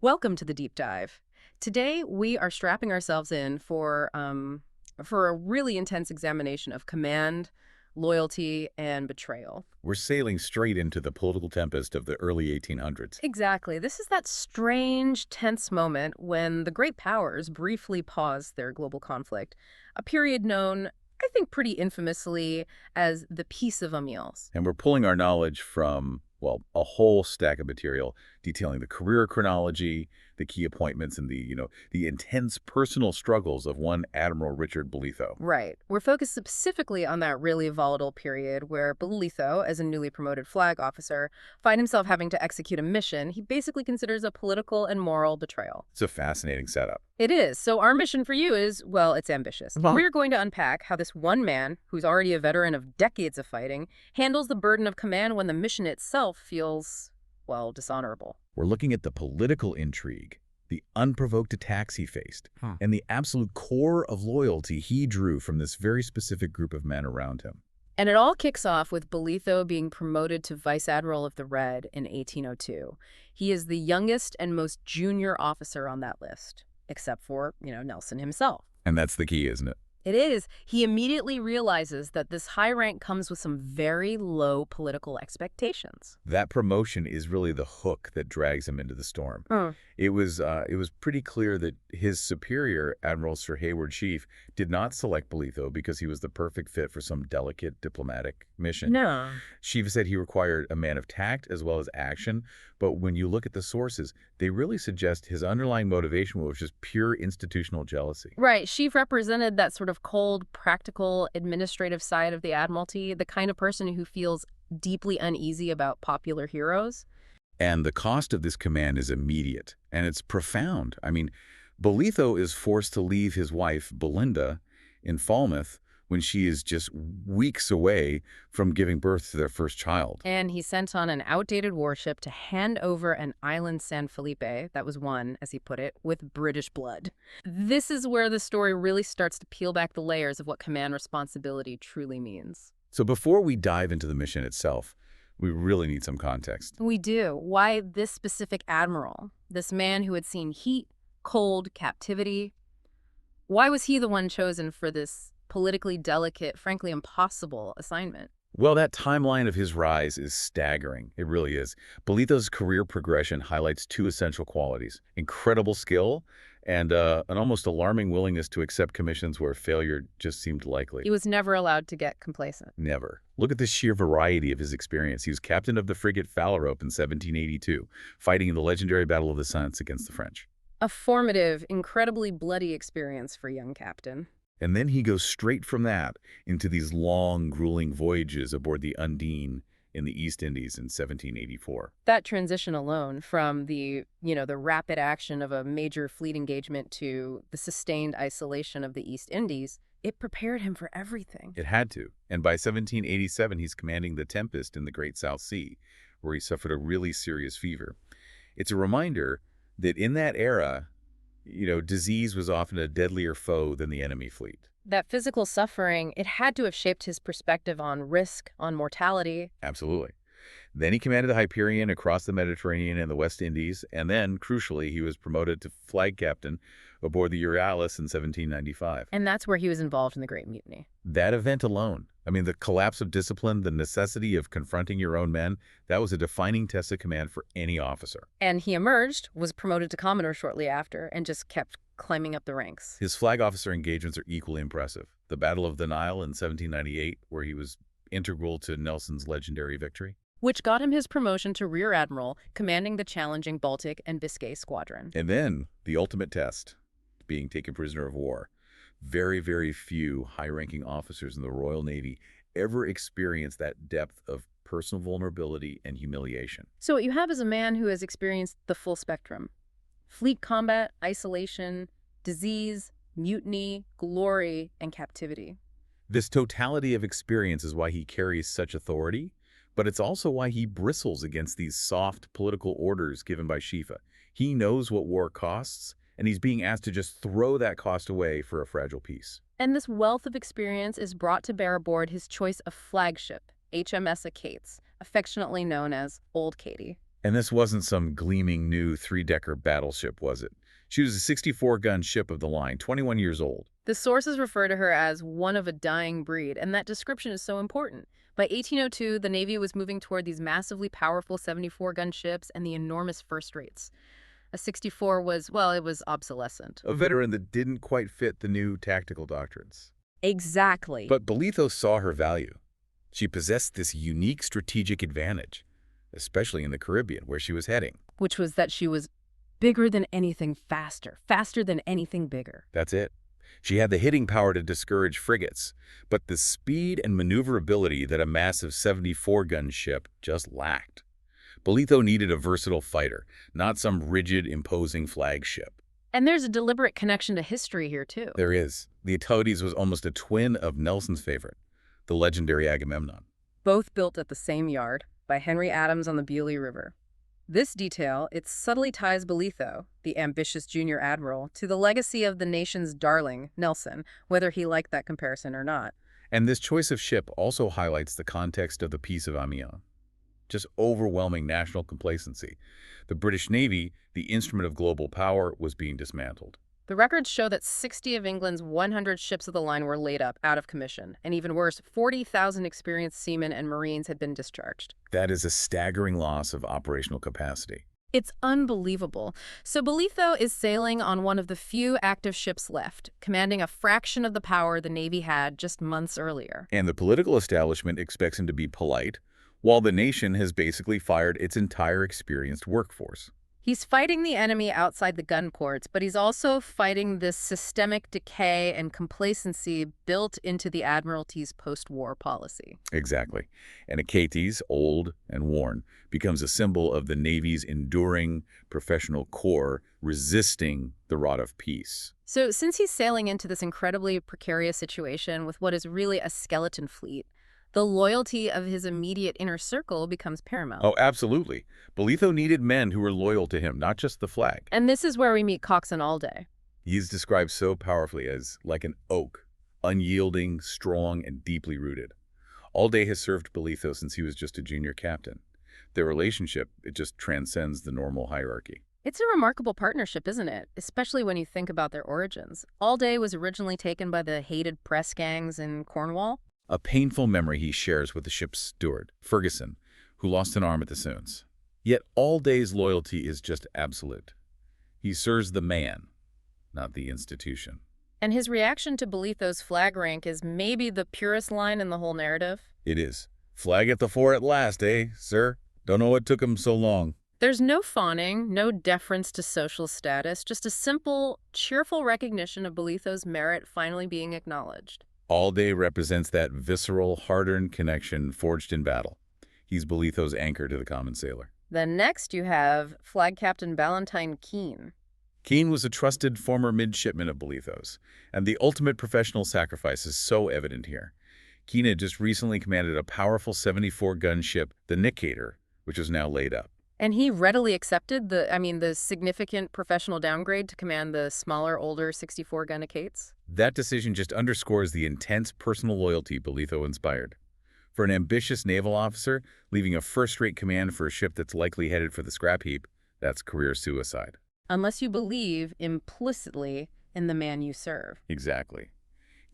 Welcome to the deep dive. Today we are strapping ourselves in for a really intense examination of command, loyalty, and betrayal. We're sailing straight into the political tempest of the early 1800s. Exactly. This is that strange, tense moment when the great powers briefly pause their global conflict, a period known, I think, pretty infamously as the Peace of Amiens. And we're pulling our knowledge from, well, a whole stack of material detailing the career chronology, the key appointments, and the intense personal struggles of one Admiral Richard Bolitho. Right. We're focused specifically on that really volatile period where Bolitho, as a newly promoted flag officer, find himself having to execute a mission he basically considers a political and moral betrayal. It's a fascinating setup. It is. So our mission for you is, well, it's ambitious. We're going to unpack how this one man, who's already a veteran of decades of fighting, handles the burden of command when the mission itself feels, well, dishonorable. We're looking at the political intrigue, the unprovoked attacks he faced, and the absolute core of loyalty he drew from this very specific group of men around him. And it all kicks off with Bolitho being promoted to Vice-Admiral of the Red in 1802. He is the youngest and most junior officer on that list, except for, Nelson himself. And that's the key, isn't it? It is. He immediately realizes that this high rank comes with some very low political expectations. That promotion is really the hook that drags him into the storm. It was pretty clear that his superior, Admiral Sir Hayward Chief, did not select Bolitho because he was the perfect fit for some delicate diplomatic mission. No. Chief said he required a man of tact as well as action, but when you look at the sources, they really suggest his underlying motivation was just pure institutional jealousy. Right. Chief represented that sort of cold, practical, administrative side of the Admiralty, the kind of person who feels deeply uneasy about popular heroes. And the cost of this command is immediate, and it's profound. I mean, Bolitho is forced to leave his wife, Belinda, in Falmouth when she is just weeks away from giving birth to their first child. And he sent on an outdated warship to hand over an island San Felipe, that was won, as he put it, with British blood. This is where the story really starts to peel back the layers of what command responsibility truly means. So before we dive into the mission itself, we really need some context. We do. Why this specific admiral, this man who had seen heat, cold, captivity, why was he the one chosen for this politically delicate, frankly impossible assignment? Well, that timeline of his rise is staggering. It really is. Bolitho's career progression highlights two essential qualities: incredible skill and an almost alarming willingness to accept commissions where failure just seemed likely. He was never allowed to get complacent. Never. Look at the sheer variety of his experience. He was captain of the frigate Phalarope in 1782, fighting in the legendary Battle of the Sands against the French. A formative, incredibly bloody experience for young captain. And then he goes straight from that into these long, grueling voyages aboard the Undine in the East Indies in 1784. That transition alone from the rapid action of a major fleet engagement to the sustained isolation of the East Indies, it prepared him for everything. It had to. And by 1787, he's commanding the Tempest in the Great South Sea, where he suffered a really serious fever. It's a reminder that in that era, disease was often a deadlier foe than the enemy fleet. That physical suffering, it had to have shaped his perspective on risk, on mortality. Absolutely. Then he commanded the Hyperion across the Mediterranean and the West Indies, and then, crucially, he was promoted to flag captain aboard the Euryalus in 1795. And that's where he was involved in the Great Mutiny. That event alone, the collapse of discipline, the necessity of confronting your own men, that was a defining test of command for any officer. And he emerged, was promoted to commodore shortly after, and just kept climbing up the ranks. His flag officer engagements are equally impressive. The Battle of the Nile in 1798, where he was integral to Nelson's legendary victory. Which got him his promotion to Rear Admiral, commanding the challenging Baltic and Biscay Squadron. And then, the ultimate test, being taken prisoner of war. Very, very few high-ranking officers in the Royal Navy ever experienced that depth of personal vulnerability and humiliation. So what you have is a man who has experienced the full spectrum. Fleet combat, isolation, disease, mutiny, glory, and captivity. This totality of experience is why he carries such authority, but it's also why he bristles against these soft political orders given by Shifa. He knows what war costs, and he's being asked to just throw that cost away for a fragile peace. And this wealth of experience is brought to bear aboard his choice of flagship, HMS Achates, affectionately known as Old Katie. And this wasn't some gleaming new three-decker battleship, was it? She was a 64-gun ship of the line, 21 years old. The sources refer to her as one of a dying breed, and that description is so important. By 1802, the Navy was moving toward these massively powerful 74-gun ships and the enormous first rates. A 64 was, well, it was obsolescent. A veteran that didn't quite fit the new tactical doctrines. Exactly. But Bolitho saw her value. She possessed this unique strategic advantage, especially in the Caribbean, where she was heading. Which was that she was bigger than anything faster than anything bigger. That's it. She had the hitting power to discourage frigates, but the speed and maneuverability that a massive 74-gun ship just lacked. Bolitho needed a versatile fighter, not some rigid, imposing flagship. And there's a deliberate connection to history here, too. There is. The Achates was almost a twin of Nelson's favorite, the legendary Agamemnon. Both built at the same yard by Henry Adams on the Beaulieu River. This detail, it subtly ties Bolitho, the ambitious junior admiral, to the legacy of the nation's darling, Nelson, whether he liked that comparison or not. And this choice of ship also highlights the context of the Peace of Amiens. Just overwhelming national complacency. The British Navy, the instrument of global power, was being dismantled. The records show that 60 of England's 100 ships of the line were laid up, out of commission. And even worse, 40,000 experienced seamen and Marines had been discharged. That is a staggering loss of operational capacity. It's unbelievable. So Bolitho is sailing on one of the few active ships left, commanding a fraction of the power the Navy had just months earlier. And the political establishment expects him to be polite, while the nation has basically fired its entire experienced workforce. He's fighting the enemy outside the gun ports, but he's also fighting this systemic decay and complacency built into the Admiralty's post-war policy. Exactly. And Achates, old and worn, becomes a symbol of the Navy's enduring professional core resisting the rot of peace. So since he's sailing into this incredibly precarious situation with what is really a skeleton fleet, the loyalty of his immediate inner circle becomes paramount. Oh, absolutely. Bolitho needed men who were loyal to him, not just the flag. And this is where we meet Coxswain Allday. He is described so powerfully as like an oak, unyielding, strong, and deeply rooted. Allday has served Bolitho since he was just a junior captain. Their relationship, it just transcends the normal hierarchy. It's a remarkable partnership, isn't it? Especially when you think about their origins. Allday was originally taken by the hated press gangs in Cornwall. A painful memory he shares with the ship's steward, Ferguson, who lost an arm at the Soons. Yet Allday's loyalty is just absolute. He serves the man, not the institution. And his reaction to Bolitho's flag rank is maybe the purest line in the whole narrative. It is. Flag at the fore at last, eh, sir? Don't know what took him so long. There's no fawning, no deference to social status, just a simple, cheerful recognition of Bolitho's merit finally being acknowledged. Allday represents that visceral, hard-earned connection forged in battle. He's Bolitho's anchor to the common sailor. Then next you have Flag Captain Valentine Keane. Keane was a trusted former midshipman of Bolitho's, and the ultimate professional sacrifice is so evident here. Keane had just recently commanded a powerful 74-gun ship, the Nicator, which is now laid up. And he readily accepted the significant professional downgrade to command the smaller, older 64-gun Achates. That decision just underscores the intense personal loyalty Bolitho inspired. For an ambitious naval officer, leaving a first-rate command for a ship that's likely headed for the scrap heap, that's career suicide. Unless you believe implicitly in the man you serve. Exactly.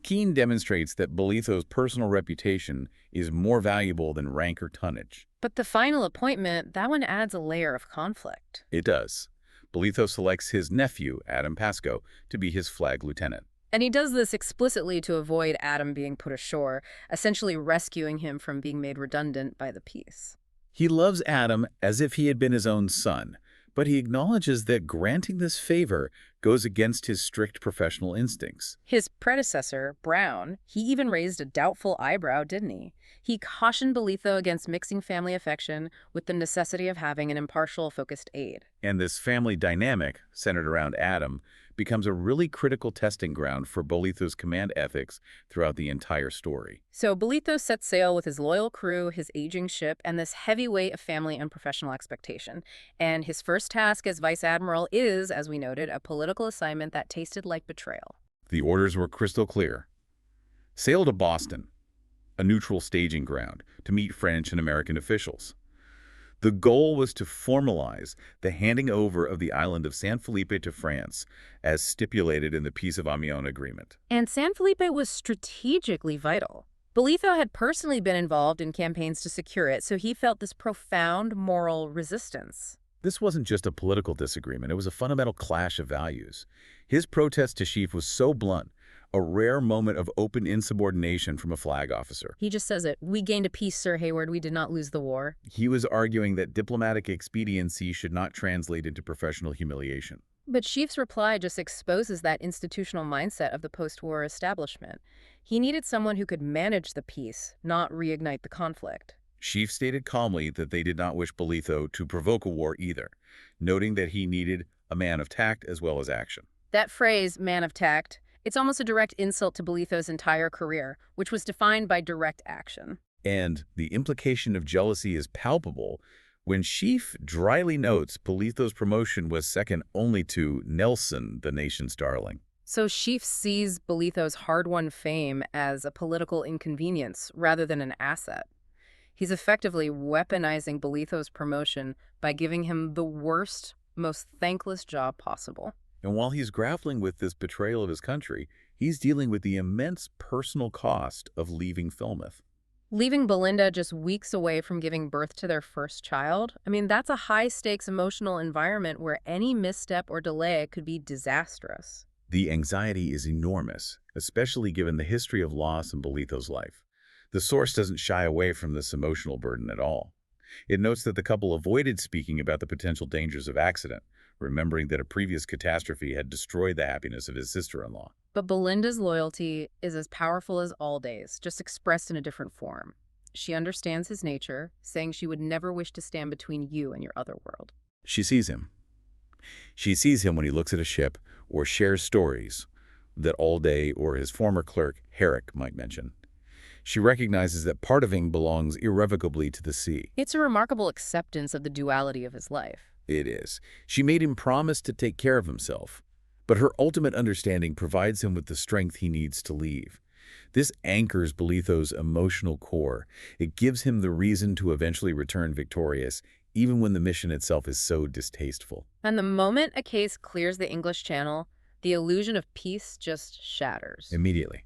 Keane demonstrates that Bolitho's personal reputation is more valuable than rank or tonnage. But the final appointment, that one adds a layer of conflict. It does. Bolitho selects his nephew, Adam Pascoe, to be his flag lieutenant. And he does this explicitly to avoid Adam being put ashore, essentially rescuing him from being made redundant by the peace. He loves Adam as if he had been his own son, but he acknowledges that granting this favor goes against his strict professional instincts. His predecessor, Brown, he even raised a doubtful eyebrow, didn't he? He cautioned Bolitho against mixing family affection with the necessity of having an impartial, focused aide. And this family dynamic, centered around Adam, becomes a really critical testing ground for Bolitho's command ethics throughout the entire story. So Bolitho sets sail with his loyal crew, his aging ship, and this heavy weight of family and professional expectation. And his first task as Vice-Admiral is, as we noted, a political assignment that tasted like betrayal. The orders were crystal clear. Sail to Boston, a neutral staging ground, to meet French and American officials. The goal was to formalize the handing over of the island of San Felipe to France, as stipulated in the Peace of Amiens Agreement. And San Felipe was strategically vital. Bolitho had personally been involved in campaigns to secure it, so he felt this profound moral resistance. This wasn't just a political disagreement, it was a fundamental clash of values. His protest to Sheaffe was so blunt, a rare moment of open insubordination from a flag officer. He just says it. "We gained a peace, Sir Hayward. We did not lose the war." He was arguing that diplomatic expediency should not translate into professional humiliation. But Sheaffe's reply just exposes that institutional mindset of the post-war establishment. He needed someone who could manage the peace, not reignite the conflict. Sheaffe stated calmly that they did not wish Bolitho to provoke a war either, noting that he needed a man of tact as well as action. That phrase, "man of tact," it's almost a direct insult to Bolitho's entire career, which was defined by direct action. And the implication of jealousy is palpable when Sheaffe dryly notes Bolitho's promotion was second only to Nelson, the nation's darling. So Sheaffe sees Bolitho's hard-won fame as a political inconvenience rather than an asset. He's effectively weaponizing Bolitho's promotion by giving him the worst, most thankless job possible. And while he's grappling with this betrayal of his country, he's dealing with the immense personal cost of leaving Falmouth. Leaving Belinda just weeks away from giving birth to their first child, that's a high-stakes emotional environment where any misstep or delay could be disastrous. The anxiety is enormous, especially given the history of loss in Bolitho's life. The source doesn't shy away from this emotional burden at all. It notes that the couple avoided speaking about the potential dangers of accident, remembering that a previous catastrophe had destroyed the happiness of his sister-in-law. But Belinda's loyalty is as powerful as Alda's, just expressed in a different form. She understands his nature, saying she would never wish to stand between you and your other world. She sees him. She sees him when he looks at a ship or shares stories that Alday or his former clerk, Herrick, might mention. She recognizes that parting belongs irrevocably to the sea. It's a remarkable acceptance of the duality of his life. It is. She made him promise to take care of himself, but her ultimate understanding provides him with the strength he needs to leave. This anchors Bolitho's emotional core. It gives him the reason to eventually return victorious, even when the mission itself is so distasteful. And the moment Achates clears the English Channel, the illusion of peace just shatters. Immediately.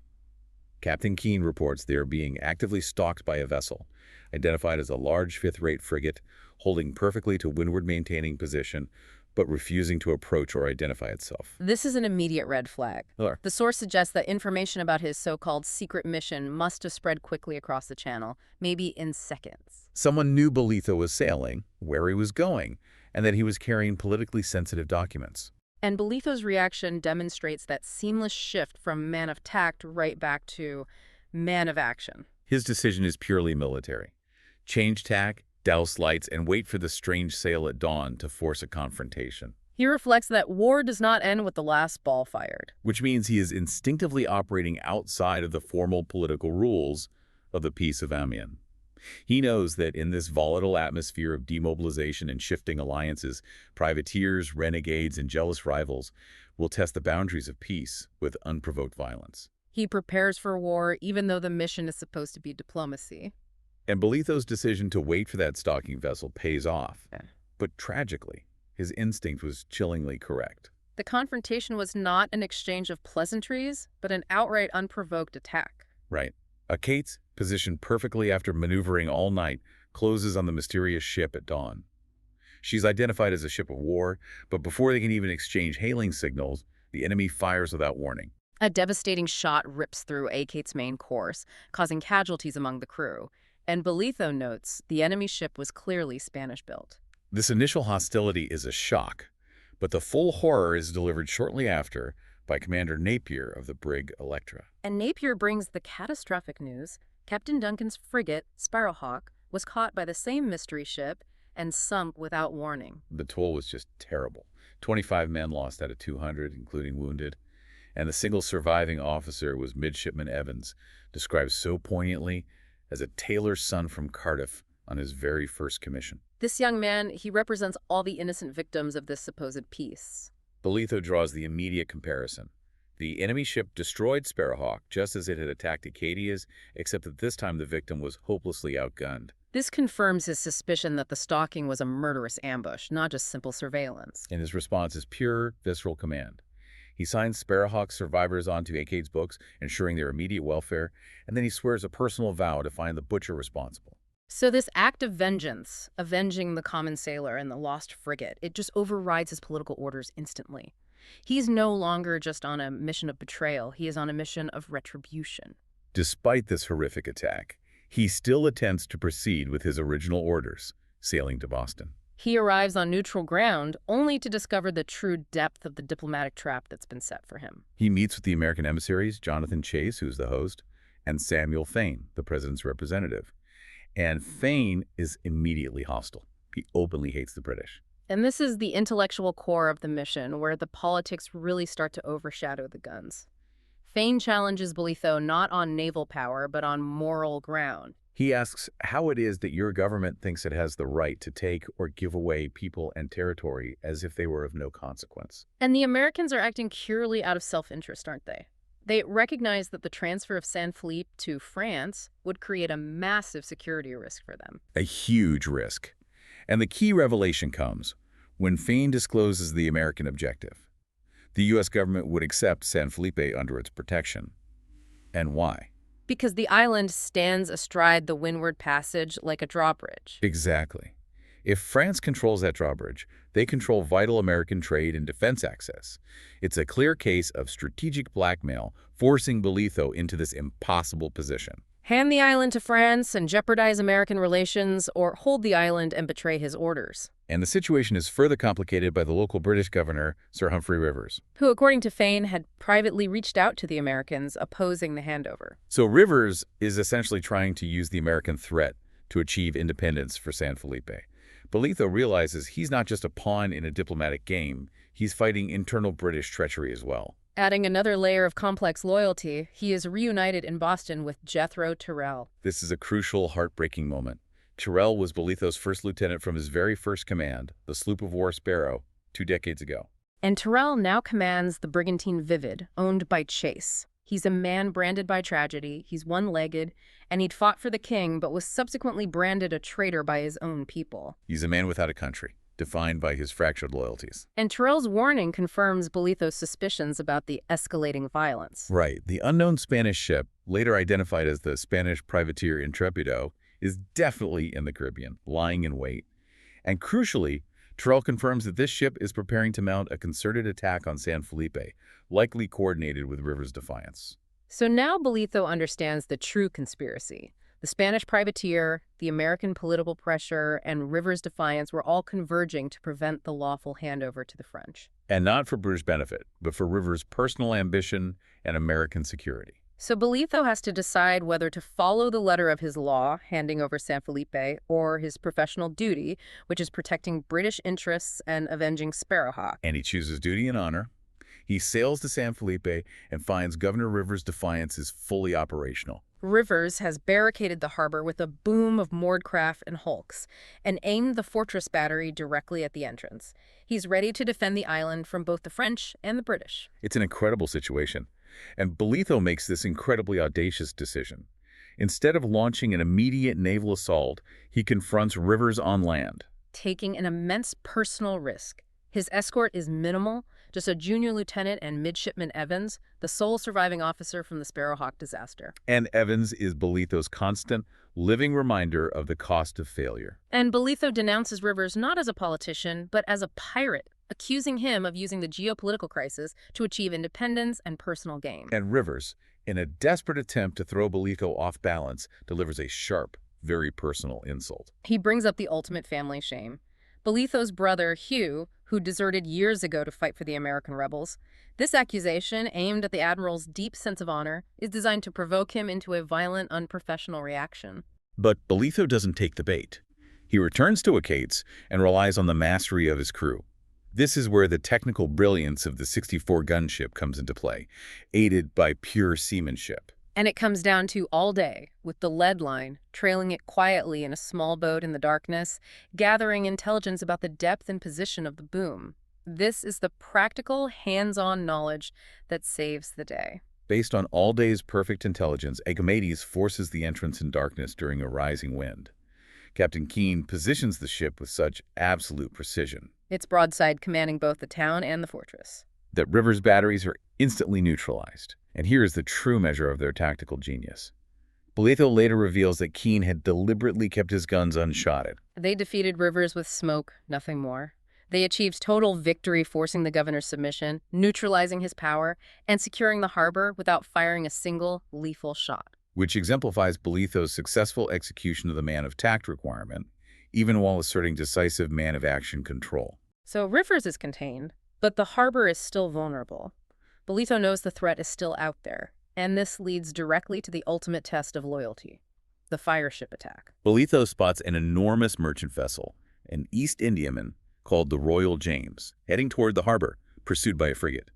Captain Keane reports they are being actively stalked by a vessel, identified as a large fifth-rate frigate, holding perfectly to windward maintaining position, but refusing to approach or identify itself. This is an immediate red flag. Sure. The source suggests that information about his so-called secret mission must have spread quickly across the channel, maybe in seconds. Someone knew Bolitho was sailing, where he was going, and that he was carrying politically sensitive documents. And Bolitho's reaction demonstrates that seamless shift from man of tact right back to man of action. His decision is purely military. Change tack, douse lights, and wait for the strange sail at dawn to force a confrontation. He reflects that war does not end with the last ball fired. Which means he is instinctively operating outside of the formal political rules of the Peace of Amiens. He knows that in this volatile atmosphere of demobilization and shifting alliances, privateers, renegades, and jealous rivals will test the boundaries of peace with unprovoked violence. He prepares for war even though the mission is supposed to be diplomacy. And Bolitho's decision to wait for that stalking vessel pays off. But tragically, his instinct was chillingly correct. The confrontation was not an exchange of pleasantries, but an outright unprovoked attack. Right. Achates, positioned perfectly after maneuvering all night, closes on the mysterious ship at dawn. She's identified as a ship of war, but before they can even exchange hailing signals, the enemy fires without warning. A devastating shot rips through Achates' main course, causing casualties among the crew. And Bolitho notes the enemy ship was clearly Spanish-built. This initial hostility is a shock, but the full horror is delivered shortly after by Commander Napier of the brig Electra. And Napier brings the catastrophic news. Captain Duncan's frigate, Sparrowhawk, was caught by the same mystery ship and sunk without warning. The toll was just terrible. 25 men lost out of 200, including wounded. And the single surviving officer was Midshipman Evans, described so poignantly as a tailor's son from Cardiff on his very first commission. This young man, he represents all the innocent victims of this supposed peace. Bolitho draws the immediate comparison. The enemy ship destroyed Sparrowhawk just as it had attacked Achates, except that this time the victim was hopelessly outgunned. This confirms his suspicion that the stalking was a murderous ambush, not just simple surveillance. And his response is pure, visceral command. He signs Sparrowhawk's survivors onto Achates' books, ensuring their immediate welfare, and then he swears a personal vow to find the butcher responsible. So this act of vengeance, avenging the common sailor and the lost frigate, it just overrides his political orders instantly. He's no longer just on a mission of betrayal. He is on a mission of retribution. Despite this horrific attack, he still attempts to proceed with his original orders, sailing to Boston. He arrives on neutral ground only to discover the true depth of the diplomatic trap that's been set for him. He meets with the American emissaries, Jonathan Chase, who's the host, and Samuel Fane, the president's representative. And Fane is immediately hostile. He openly hates the British. And this is the intellectual core of the mission, where the politics really start to overshadow the guns. Fane challenges Bolitho not on naval power, but on moral ground. He asks how it is that your government thinks it has the right to take or give away people and territory as if they were of no consequence. And the Americans are acting purely out of self-interest, aren't they? They recognize that the transfer of San Felipe to France would create a massive security risk for them. A huge risk. And the key revelation comes when Fane discloses the American objective. The U.S. government would accept San Felipe under its protection. And why? Because the island stands astride the Windward Passage like a drawbridge. Exactly. If France controls that drawbridge, they control vital American trade and defense access. It's a clear case of strategic blackmail, forcing Bolitho into this impossible position. Hand the island to France and jeopardize American relations, or hold the island and betray his orders. And the situation is further complicated by the local British governor, Sir Humphrey Rivers, who, according to Fane, had privately reached out to the Americans opposing the handover. So Rivers is essentially trying to use the American threat to achieve independence for San Felipe. Bolitho realizes he's not just a pawn in a diplomatic game, he's fighting internal British treachery as well. Adding another layer of complex loyalty, he is reunited in Boston with Jethro Tyrrell. This is a crucial, heartbreaking moment. Tyrrell was Bolitho's first lieutenant from his very first command, the sloop of war Sparrow, 2 decades ago. And Tyrrell now commands the brigantine Vivid, owned by Chase. He's a man branded by tragedy, he's one-legged, and he'd fought for the king but was subsequently branded a traitor by his own people. He's a man without a country, defined by his fractured loyalties. And Tyrrell's warning confirms Bolitho's suspicions about the escalating violence. Right. The unknown Spanish ship, later identified as the Spanish privateer Intrepido, is definitely in the Caribbean, lying in wait. And crucially, Tyrrell confirms that this ship is preparing to mount a concerted attack on San Felipe, likely coordinated with Rivers' defiance. So now Bolitho understands the true conspiracy. The Spanish privateer, the American political pressure, and Rivers' defiance were all converging to prevent the lawful handover to the French. And not for British benefit, but for Rivers' personal ambition and American security. So Bolitho has to decide whether to follow the letter of his law, handing over San Felipe, or his professional duty, which is protecting British interests and avenging Sparrowhawk. And he chooses duty and honor. He sails to San Felipe and finds Governor Rivers' defiance is fully operational. Rivers has barricaded the harbor with a boom of moored craft and hulks and aimed the fortress battery directly at the entrance. He's ready to defend the island from both the French and the British. It's an incredible situation. And Bolitho makes this incredibly audacious decision. Instead of launching an immediate naval assault, he confronts Rivers on land, taking an immense personal risk. His escort is minimal, just a junior lieutenant and midshipman Evans, the sole surviving officer from the Sparrowhawk disaster. And Evans is Bolitho's constant, living reminder of the cost of failure. And Bolitho denounces Rivers not as a politician, but as a pirate, accusing him of using the geopolitical crisis to achieve independence and personal gain. And Rivers, in a desperate attempt to throw Bolitho off balance, delivers a sharp, very personal insult. He brings up the ultimate family shame. Bolitho's brother, Hugh, who deserted years ago to fight for the American rebels. This accusation, aimed at the Admiral's deep sense of honor, is designed to provoke him into a violent, unprofessional reaction. But Bolitho doesn't take the bait. He returns to Achates and relies on the mastery of his crew. This is where the technical brilliance of the 64-gun ship comes into play, aided by pure seamanship. And it comes down to all day, with the lead line, trailing it quietly in a small boat in the darkness, gathering intelligence about the depth and position of the boom. This is the practical, hands-on knowledge that saves the day. Based on all day's perfect intelligence, Achates forces the entrance in darkness during a rising wind. Captain Keene positions the ship with such absolute precision Its broadside commanding both the town and the fortress. that River's batteries are instantly neutralized. And here is the true measure of their tactical genius. Bolitho later reveals that Keene had deliberately kept his guns unshotted. They defeated Rivers with smoke, nothing more. They achieved total victory, forcing the governor's submission, neutralizing his power, and securing the harbor without firing a single lethal shot. Which exemplifies Bolitho's successful execution of the man of tact requirement, even while asserting decisive man of action control. So Rivers is contained, but the harbor is still vulnerable. Bolitho knows the threat is still out there, and this leads directly to the ultimate test of loyalty, the fire ship attack. Bolitho spots an enormous merchant vessel, an East Indiaman called the Royal James, heading toward the harbor, pursued by a frigate.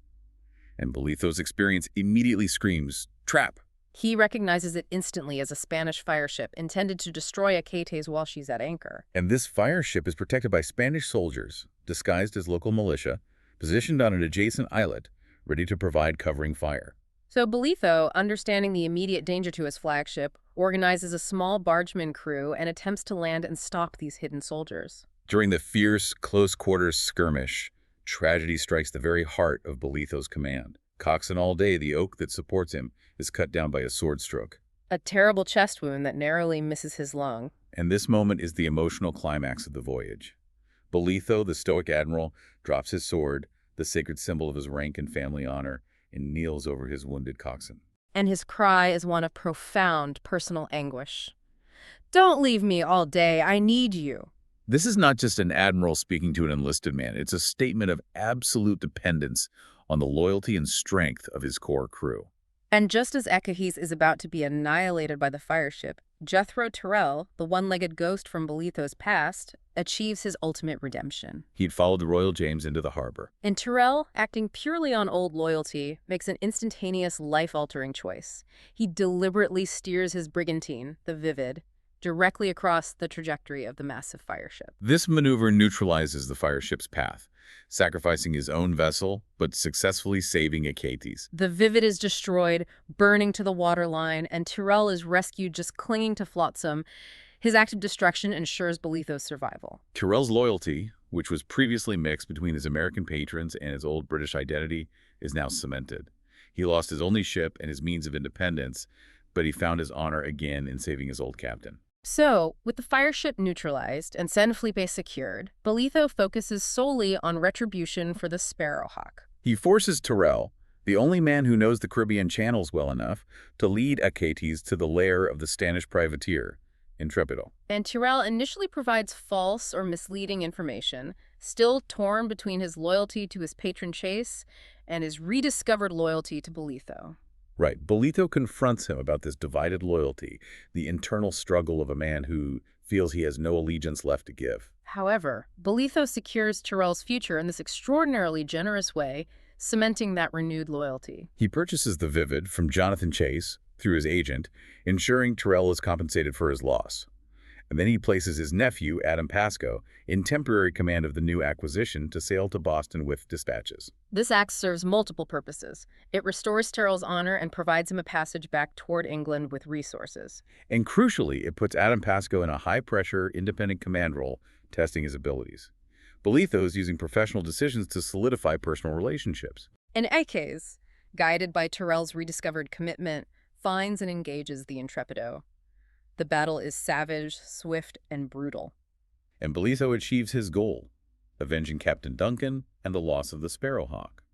And Bolitho's experience immediately screams, "Trap!" He recognizes it instantly as a Spanish fire ship intended to destroy Achates while she's at anchor. And this fire ship is protected by Spanish soldiers, disguised as local militia, positioned on an adjacent islet, ready to provide covering fire. So Bolitho, understanding the immediate danger to his flagship, organizes a small bargeman crew and attempts to land and stop these hidden soldiers. During the fierce, close-quarters skirmish, tragedy strikes the very heart of Bolitho's command. Coxswain all day, the oak that supports him, is cut down by a sword stroke. A terrible chest wound that narrowly misses his lung. And this moment is the emotional climax of the voyage. Bolitho, the stoic admiral, drops his sword, the sacred symbol of his rank and family honor, and kneels over his wounded coxswain. And his cry is one of profound personal anguish. "Don't leave me all day, I need you." This is not just an admiral speaking to an enlisted man. It's a statement of absolute dependence on the loyalty and strength of his core crew. And just as Achates is about to be annihilated by the fire ship, Jethro Tyrrell, the one-legged ghost from Bolitho's past, achieves his ultimate redemption. He'd followed the Royal James into the harbor. And Tyrrell, acting purely on old loyalty, makes an instantaneous life-altering choice. He deliberately steers his brigantine, the Vivid, directly across the trajectory of the massive fire ship. This maneuver neutralizes the fire ship's path, sacrificing his own vessel, but successfully saving Achates. The Vivid is destroyed, burning to the waterline, and Tyrrell is rescued just clinging to flotsam. His act of destruction ensures Bolitho's survival. Tyrrell's loyalty, which was previously mixed between his American patrons and his old British identity, is now cemented. He lost his only ship and his means of independence, but he found his honor again in saving his old captain. So, with the fire ship neutralized and San Felipe secured, Bolitho focuses solely on retribution for the Sparrowhawk. He forces Tyrrell, the only man who knows the Caribbean channels well enough, to lead Achates to the lair of the Spanish privateer, Intrepido. And Tyrrell initially provides false or misleading information, still torn between his loyalty to his patron Chase and his rediscovered loyalty to Bolitho. Right. Bolitho confronts him about this divided loyalty, the internal struggle of a man who feels he has no allegiance left to give. However, Bolitho secures Tyrrell's future in this extraordinarily generous way, cementing that renewed loyalty. He purchases the Vivid from Jonathan Chase through his agent, ensuring Tyrrell is compensated for his loss. And then he places his nephew, Adam Pasco, in temporary command of the new acquisition to sail to Boston with dispatches. This act serves multiple purposes. It restores Tyrrell's honor and provides him a passage back toward England with resources. And crucially, it puts Adam Pasco in a high-pressure, independent command role, testing his abilities. Bolitho is using professional decisions to solidify personal relationships. And Achates, guided by Tyrrell's rediscovered commitment, finds and engages the Intrepido. The battle is savage, swift, and brutal. And Bolitho achieves his goal, avenging Captain Duncan and the loss of the Sparrowhawk.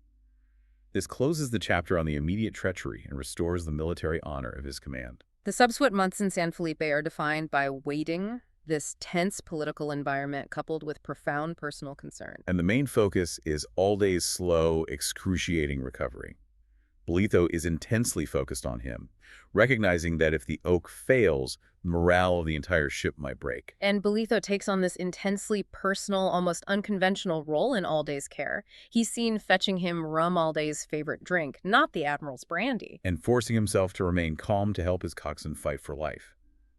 This closes the chapter on the immediate treachery and restores the military honor of his command. The subsequent months in San Felipe are defined by waiting, this tense political environment coupled with profound personal concern. And the main focus is all day's slow, excruciating recovery. Bolitho is intensely focused on him, recognizing that if the oak fails, the morale of the entire ship might break. And Bolitho takes on this intensely personal, almost unconventional role in Alday's care. He's seen fetching him rum Alday's favorite drink, not the Admiral's brandy. And forcing himself to remain calm to help his coxswain fight for life.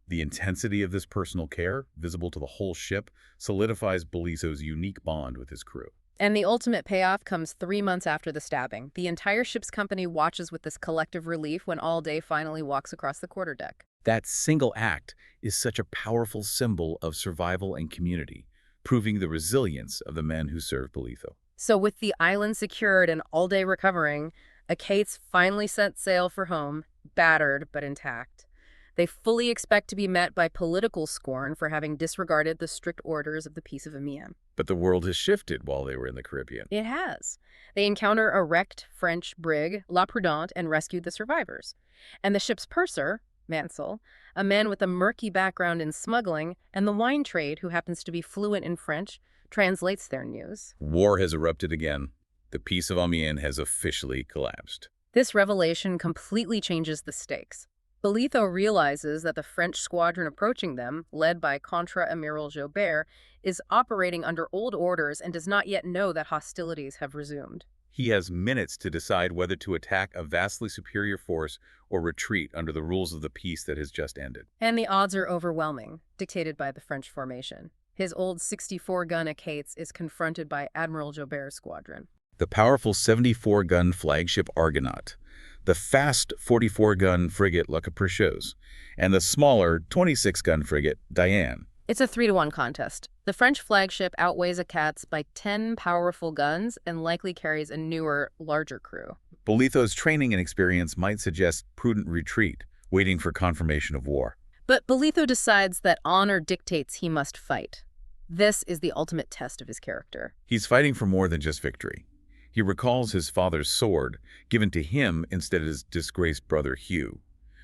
The intensity of this personal care, visible to the whole ship, solidifies Bolitho's unique bond with his crew. And the ultimate payoff comes 3 months after the stabbing. The entire ship's company watches with this collective relief when Alday finally walks across the quarterdeck. That single act is such a powerful symbol of survival and community, proving the resilience of the men who served Bolitho. So with the island secured and all day recovering, Achates finally set sail for home, battered but intact. They fully expect to be met by political scorn for having disregarded the strict orders of the Peace of Amiens. But the world has shifted while they were in the Caribbean. It has. They encounter a wrecked French brig, La Prudente, and rescue the survivors. And the ship's purser, Mansell, a man with a murky background in smuggling and the wine trade who happens to be fluent in French, translates their news. War has erupted again. The Peace of Amiens has officially collapsed. This revelation completely changes the stakes. Bolitho realizes that the French squadron approaching them, led by Contra-Amiral Joubert, is operating under old orders and does not yet know that hostilities have resumed. He has minutes to decide whether to attack a vastly superior force or retreat under the rules of the peace that has just ended. And the odds are overwhelming, dictated by the French formation. His old 64-gun Achates is confronted by Admiral Joubert's squadron. The powerful 74-gun flagship Argonaut, the fast 44-gun frigate La Capricieuse, and the smaller 26-gun frigate Diane. It's a 3-to-1 contest. The French flagship outweighs Achates by 10 powerful guns and likely carries a newer, larger crew. Bolitho's training and experience might suggest prudent retreat, waiting for confirmation of war. But Bolitho decides that honor dictates he must fight. This is the ultimate test of his character. He's fighting for more than just victory. He recalls his father's sword, given to him instead of his disgraced brother Hugh.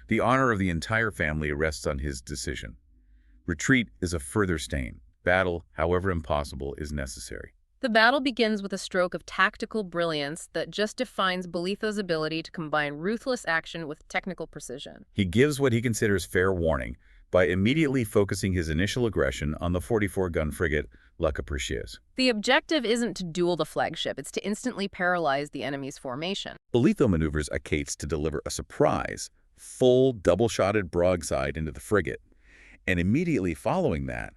The honor of the entire family rests on his decision. Retreat is a further stain. Battle, however impossible, is necessary. The battle begins with a stroke of tactical brilliance that just defines Bolitho's ability to combine ruthless action with technical precision. He gives what he considers fair warning by immediately focusing his initial aggression on the 44-gun frigate La Capricieuse. The objective isn't to duel the flagship, it's to instantly paralyze the enemy's formation. Bolitho maneuvers Achates to deliver a surprise, full double-shotted broadside into the frigate, and immediately following that,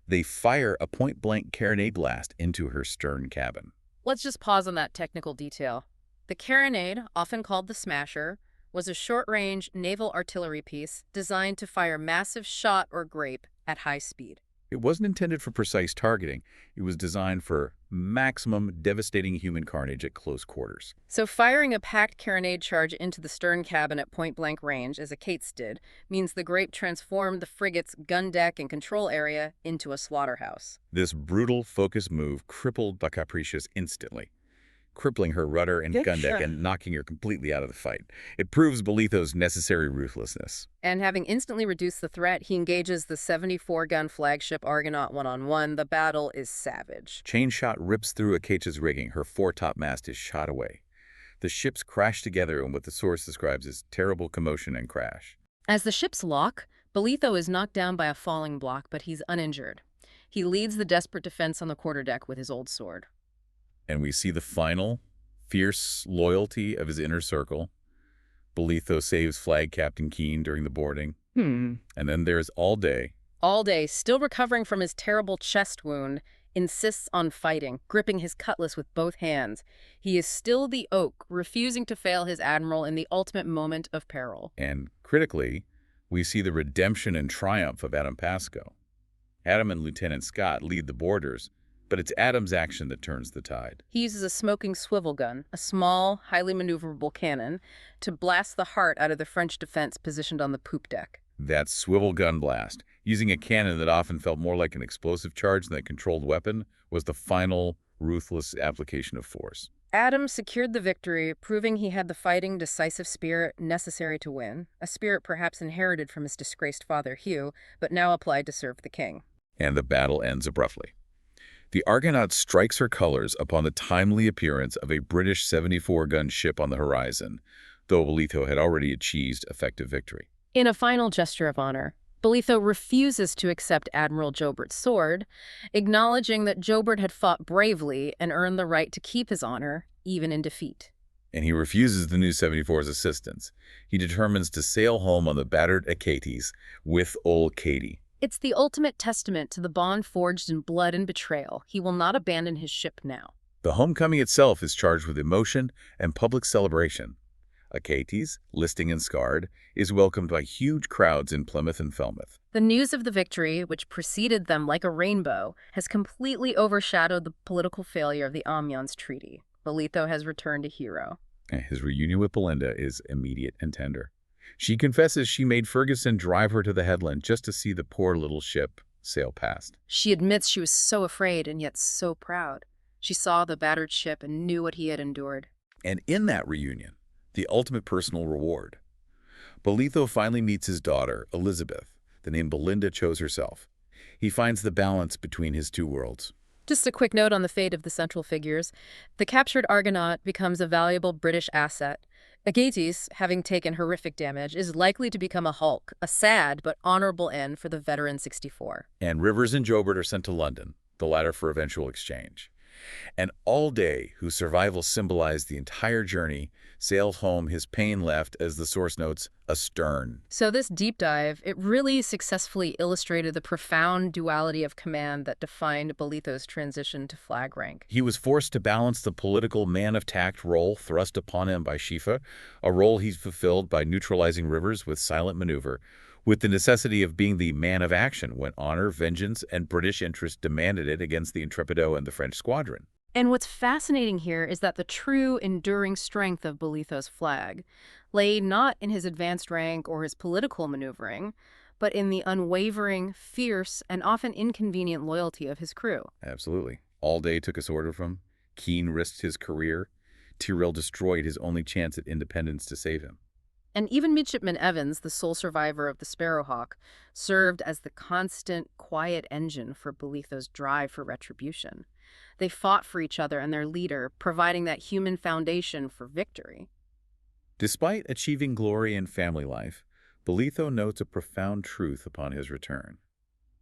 they fire a point-blank carronade blast into her stern cabin. Let's just pause on that technical detail. The carronade, often called the Smasher, was a short-range naval artillery piece designed to fire massive shot or grape at high speed. It wasn't intended for precise targeting. It was designed for maximum devastating human carnage at close quarters. So firing a packed carronade charge into the stern cabin at point-blank range, as Achates did, means the grape transformed the frigate's gun deck and control area into a slaughterhouse. This brutal focus move crippled La Capricieuse instantly, crippling her rudder and gun deck and knocking her completely out of the fight. It proves Bolitho's necessary ruthlessness. And having instantly reduced the threat, he engages the 74-gun flagship Argonaut one-on-one. The battle is savage. Chain shot rips through Achates' rigging. Her foretopmast is shot away. The ships crash together in what the source describes as terrible commotion and crash. As the ships lock, Bolitho is knocked down by a falling block, but he's uninjured. He leads the desperate defense on the quarterdeck with his old sword. And we see the final, fierce loyalty of his inner circle. Bolitho saves Flag Captain Keane during the boarding. And then there's All Day. All Day, still recovering from his terrible chest wound, insists on fighting, gripping his cutlass with both hands. He is still the oak, refusing to fail his admiral in the ultimate moment of peril. And critically, we see the redemption and triumph of Adam Pascoe. Adam and Lieutenant Scott lead the boarders, but it's Adam's action that turns the tide. He uses a smoking swivel gun, a small, highly maneuverable cannon, to blast the heart out of the French defense positioned on the poop deck. That swivel gun blast, using a cannon that often felt more like an explosive charge than a controlled weapon, was the final, ruthless application of force. Adam secured the victory, proving he had the fighting, decisive spirit necessary to win, a spirit perhaps inherited from his disgraced father Hugh, but now applied to serve the king. And the battle ends abruptly. The Argonaut strikes her colors upon the timely appearance of a British 74-gun ship on the horizon, though Bolitho had already achieved effective victory. In a final gesture of honor, Bolitho refuses to accept Admiral Joubert's sword, acknowledging that Joubert had fought bravely and earned the right to keep his honor, even in defeat. And he refuses the new 74's assistance. He determines to sail home on the battered Achates with old Katie. It's the ultimate testament to the bond forged in blood and betrayal. He will not abandon his ship now. The homecoming itself is charged with emotion and public celebration. Achates, listing and scarred, is welcomed by huge crowds in Plymouth and Falmouth. The news of the victory, which preceded them like a rainbow, has completely overshadowed the political failure of the Amiens Treaty. Bolitho has returned a hero. His reunion with Belinda is immediate and tender. She confesses she made Ferguson drive her to the headland just to see the poor little ship sail past. She admits she was so afraid and yet so proud. She saw the battered ship and knew what he had endured. And in that reunion, the ultimate personal reward, Bolitho finally meets his daughter, Elizabeth, the name Belinda chose herself. He finds the balance between his two worlds. Just a quick note on the fate of the central figures. The captured Argonaut becomes a valuable British asset. Achates, having taken horrific damage, is likely to become a hulk, a sad but honorable end for the veteran 64. And Rivers and Jobert are sent to London, the latter for eventual exchange. And All Day, whose survival symbolized the entire journey, sailed home, his pain left, as the source notes, astern. So this deep dive, it really successfully illustrated the profound duality of command that defined Bolitho's transition to flag rank. He was forced to balance the political man-of-tact role thrust upon him by Shifa, a role he fulfilled by neutralizing Rivers with silent maneuver, with the necessity of being the man of action when honor, vengeance, and British interest demanded it against the Intrepido and the French squadron. And what's fascinating here is that the true enduring strength of Bolitho's flag lay not in his advanced rank or his political maneuvering, but in the unwavering, fierce, and often inconvenient loyalty of his crew. Absolutely. All Day took his order from, Keane risked his career, Tyrrell destroyed his only chance at independence to save him. And even Midshipman Evans, the sole survivor of the Sparrowhawk, served as the constant, quiet engine for Bolitho's drive for retribution. They fought for each other and their leader, providing that human foundation for victory. Despite achieving glory in family life, Bolitho notes a profound truth upon his return.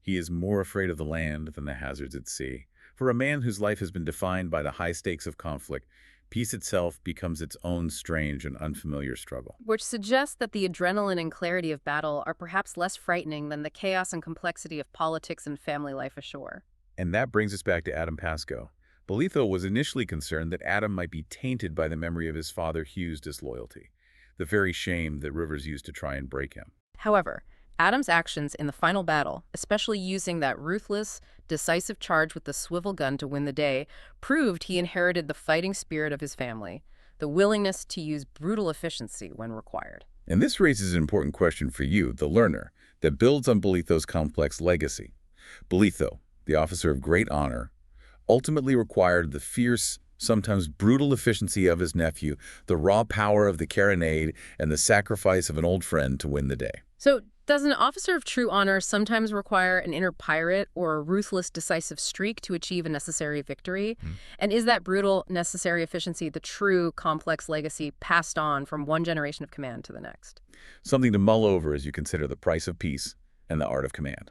He is more afraid of the land than the hazards at sea. For a man whose life has been defined by the high stakes of conflict, peace itself becomes its own strange and unfamiliar struggle. Which suggests that the adrenaline and clarity of battle are perhaps less frightening than the chaos and complexity of politics and family life ashore. And that brings us back to Adam Pascoe. Bolitho was initially concerned that Adam might be tainted by the memory of his father Hugh's disloyalty, the very shame that Rivers used to try and break him. However, Adam's actions in the final battle, especially using that ruthless, decisive charge with the swivel gun to win the day, proved he inherited the fighting spirit of his family, the willingness to use brutal efficiency when required. And this raises an important question for you, the learner, that builds on Bolitho's complex legacy. Bolitho, the officer of great honor, ultimately required the fierce, sometimes brutal efficiency of his nephew, the raw power of the carronade, and the sacrifice of an old friend to win the day. So, does an officer of true honor sometimes require an inner pirate or a ruthless, decisive streak to achieve a necessary victory? And is that brutal, necessary efficiency the true, complex legacy passed on from one generation of command to the next? Something to mull over as you consider the price of peace and the art of command.